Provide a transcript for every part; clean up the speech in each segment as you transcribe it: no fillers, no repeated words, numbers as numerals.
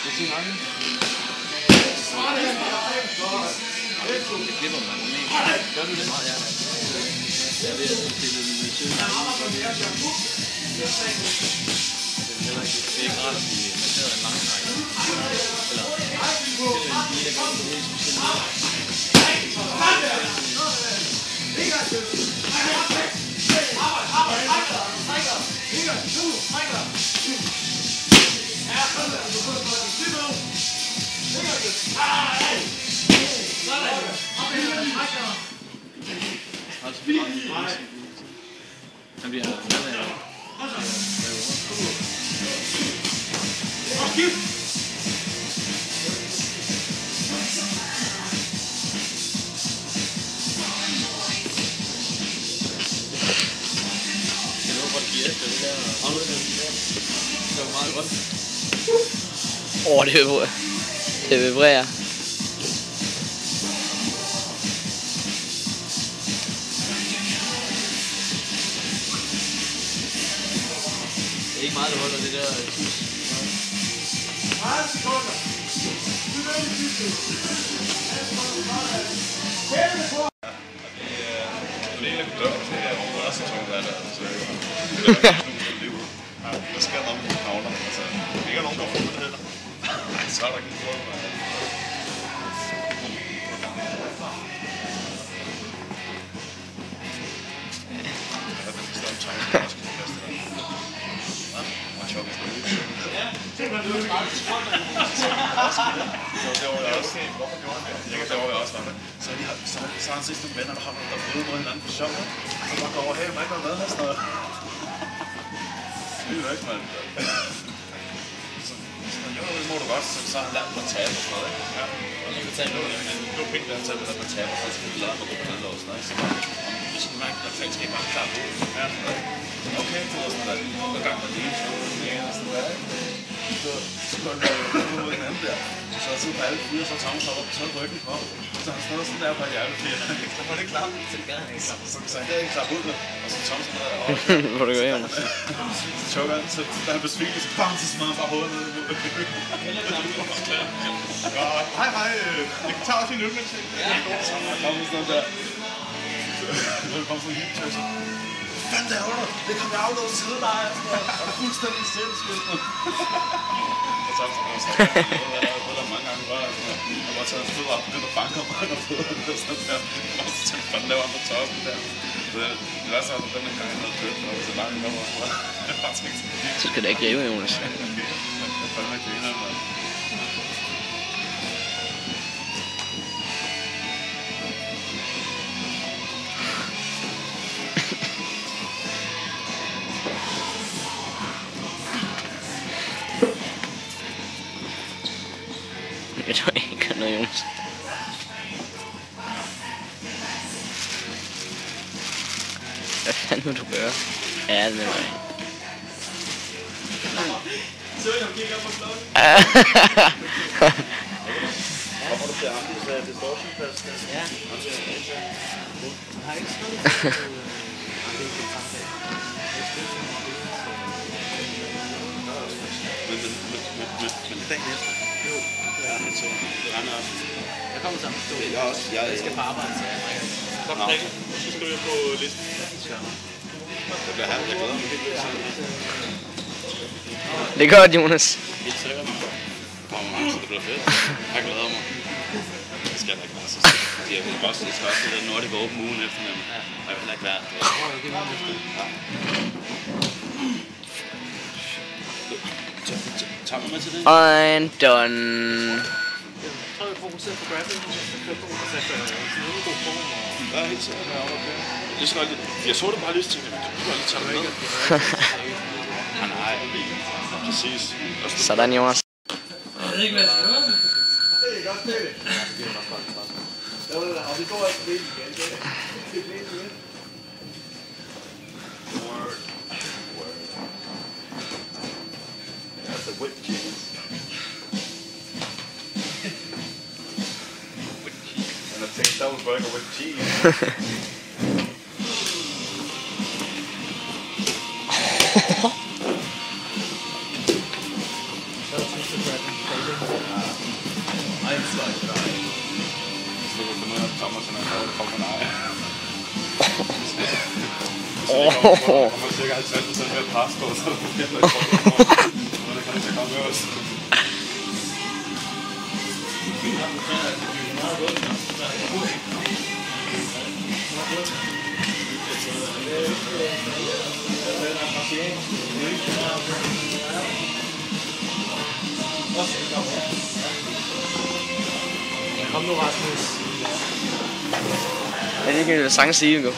Det klipper man mest. Gør du det? Meget, ja. Jeg ved, at det er lidt sødt. Det er heller ikke, det er ikke rart at blive masseret af en lang snak. Eller, det er en bil, der gør det specielt. Han bliver det vibrerer. Det er ikke meget, der holder det der tus. 30 sekunder. Det er ikke dørt, det er overhovedet så tungt, hvad der er. Der sker noget med knogler. Det ikke er nogen, der har fundet det heller. Så er der ikke en prøve. Så har han set nogle venner, der har fået mod hinanden på shoppen. Så bare går over, hey, må ikke være med her sådan noget. Det er jo ikke, mand. Jo, det må du godt, så har han lært mig at tabe og sådan noget, ikke? Ja. Og så betaler du, men du er pænt, at han taber, at man taber, så skal vi lade mig gå på den lov, sådan noget, ikke? Så hvis man mærker, at fanden skal I bare klare på. Ja, sådan noget. Okay, det var sådan noget, der gang med det, og sådan noget, ikke? Så går den der mod den anden der. Så jeg sidder på alle fire, så tager hun så op, og så ryggen på. Så han står sådan der på hjertefire. Så får det ikke klart. Så han kan ikke klare ud det. Og så Tom sådan der. Hvor det går hjem. Så choker han, så da han besviger, så bam, så smadrer han bare hovedet ned. Hej, hej. Jeg kan tage også en øl til. Ja. Så kommer sådan der. Så kommer sådan en helt tøs. Hvad fanden laver du? Det kan jeg aflåse siden dig. Og det er fuldstændig sindssygt. Og så har der mange gange var, jeg var taget en fødder op og begyndte at banke om mig og fødderne og sådan der. Og så tænkte jeg, hvad laver han på toppen der? Det var så, at den gang jeg havde købt, og så langt jeg var fra. Jeg bare tænkte sådan. Så skal det ikke rive, Jonas. Jeg fandt mig griner, mand. Jeg tror ikke, noget, Jonas. Hvad fanden vil du gøre? Ja, det er mig. Så jeg kigger på klokken. Hvorfor du bliver ham, af distortionfest? Ja. Har ikke skrevet Men dagen efter? Jo. Ja, det er det regner også. Jeg kommer sammen. Jeg også. Jeg skal på arbejde, så jeg drikker. Kom, Rikke. Så skriver jeg på listen. Det bliver herligt. Jeg glæder mig helt vildt. Det er godt, Jonas. Helt sikkert. Kommer mange, så det bliver fedt. Jeg glæder mig. Det skal jeg ikke være så skidt. Jeg vil også det der Nordic Open ugen efter dem. Jeg vil ikke være. Tager vi med til det? I'm done. Jeg tror, jeg fokuserer på grappling, og så køber jeg så sådan en god form. Ja, helt sikkert. Jeg så det bare lyst til, at jeg kunne godt lige tage det med. Nej, præcis. Sådan, Jonas. Jeg ved ikke, hvad jeg skal høre. Det er ikke også det. Og vi går altså lidt igen. Det er lidt igen. Word. That's a whipped cheese. Whipped cheese. And I think double burger with cheese. Ej, så er det der. Så det er noget, der kommer til noget, kommer nej. Der kommer cirka 50% mere pasta, og så er der flere, der kommer. Det kan ikke komme med os. Kom nu, Rasmus. Er det ikke en sang sige, jo?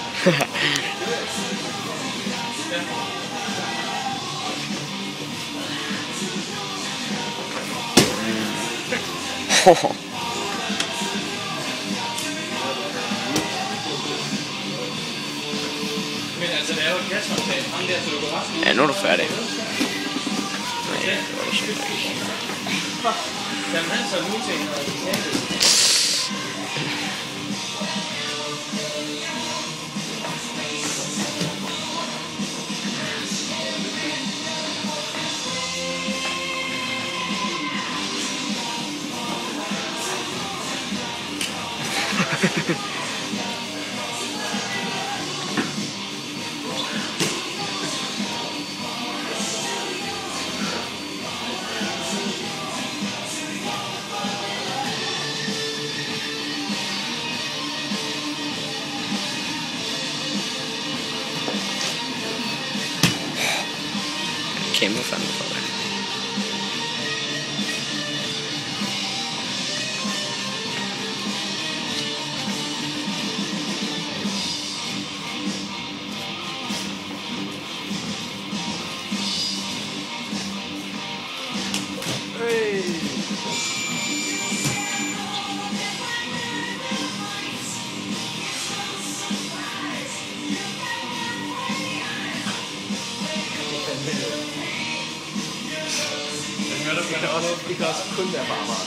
Men altså, det er jo et gasfondtag. Ham der til Lukas Rasmus. Ja, nu er du færdig. Nej, det var du så ikke. Jamen, han så nu til en Kæmpe fandme for det. Det kan også kun være varmere.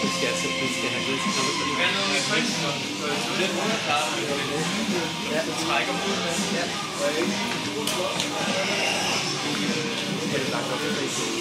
Det skal have lidt til. Hvad noget med prinsen? Det er underklaret. Ja. Det trækker mod med. Ja. Det er lagt op i Facebook.